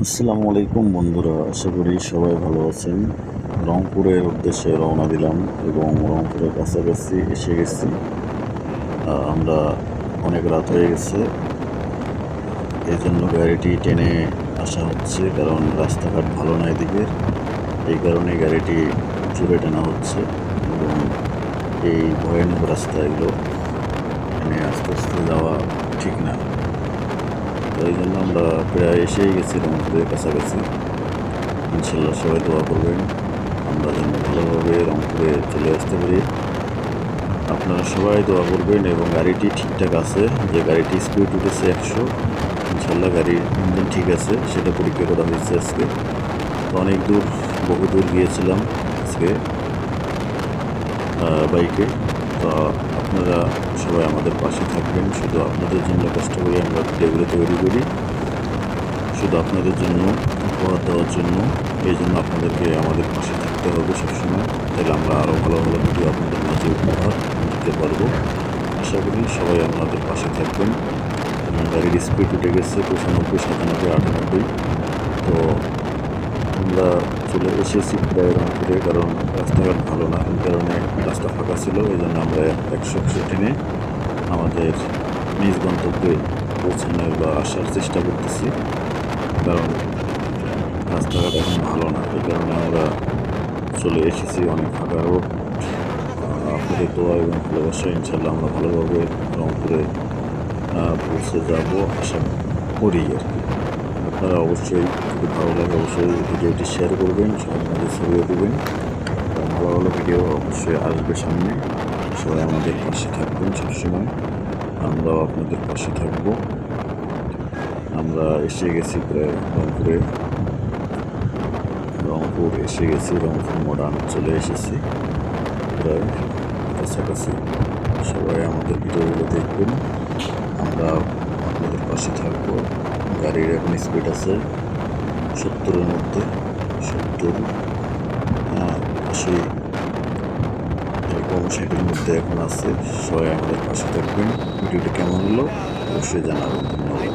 আসসালামু আলাইকুম বন্ধুরা, আশা করি সবাই ভালো আছেন। রংপুরের উদ্দেশ্যে রওনা দিলাম এবং রংপুরের কাছাকাছি এসে গেছি। আমরা অনেক রাত হয়ে গেছে, এই জন্য গাড়িটি টেনে আসা হচ্ছে, কারণ রাস্তাঘাট ভালো না এদিকের। এই কারণে গাড়িটি জোরে টানা হচ্ছে এবং এই ভয়ানক রাস্তা এগুলো টেনে আস্তে আস্তে যাওয়া ঠিক না। তো এই জন্য আমরা প্রায় এসেই গেছি রংপুরের কাছাকাছি। ইনশাল্লাহ সবাই দোয়া করবেন আমরা যেন ভালোভাবে রংপুরে চলে আসতে পারি। আপনারা সবাই দোয়া করবেন এবং গাড়িটি ঠিকঠাক আছে, যে গাড়িটি স্পিড উঠেছে 100, ইনশাল্লাহ গাড়ির ইঞ্জিন ঠিক আছে, সেটা পরীক্ষা করা হয়েছে আজকে। তো অনেক দূর, বহু দূর গিয়েছিলাম আজকে বাইকে। তো আপনারা সবাই আমাদের পাশে থাকবেন, শুধু আপনাদের জন্য কষ্ট করে আমরা ভিডিওগুলো তৈরি করি, শুধু আপনাদের জন্য, উপহার দেওয়ার জন্য। এই জন্য আপনাদেরকে আমাদের পাশে থাকতে হবে সবসময়, তাহলে আমরা আরও ভালো ভালো ভিডিও আপনাদের মাঝে উপহার দিতে পারবো। আশা করি সবাই আপনাদের পাশে থাকবেন। গাড়ির স্পিড উঠে গেছে 95, 97, 98। তো আমরা চলে এসেছি প্রায় রংপুরে, কারণ রাস্তাঘাট ভালো না, এই কারণে রাস্তা ফাঁকা ছিল। এই জন্য আমরা 100 টেনে আমাদের নিজ গন্তব্যে পৌঁছানোর বা আসার চেষ্টা করতেছি, কারণ রাস্তাঘাট এখন ভালো না। এই কারণে আমরা চলে এসেছি, অনেক ফাঁকা রোড। আপনাদের দোয়া এবং ভালোবাসা, ইনশাল্লাহ আমরা ভালোভাবে রংপুরে পৌঁছে যাব আশা করি আর কি। আপনারা অবশ্যই, যদি ভালো লাগে অবশ্যই ভিডিওটি শেয়ার করবেন, সবার মাঝে ছড়িয়ে দেবেন। ভালো ভালো ভিডিও অবশ্যই আসবে সামনে। সবাই আমাদের পাশে থাকবেন সবসময়, আমরাও আপনাদের পাশে থাকবো। আমরা এসে গেছি প্রায় রংপুর এসে গেছি, রংপুর মডার্ন চলে এসেছি প্রায় কাছাকাছি। সবাই আমাদের ভিডিওগুলো দেখবেন, আমরা আপনাদের পাশে থাকবো। গাড়ির এখন স্পিড আছে 70-এর মধ্যে, 70, 80, এরকম 60-এর মধ্যে এখন আছে। সবাই আমাদের পাশে থাকবেন। ভিডিওটি কেমন হলো অবশ্যই জানাবেন। ধন্যবাদ।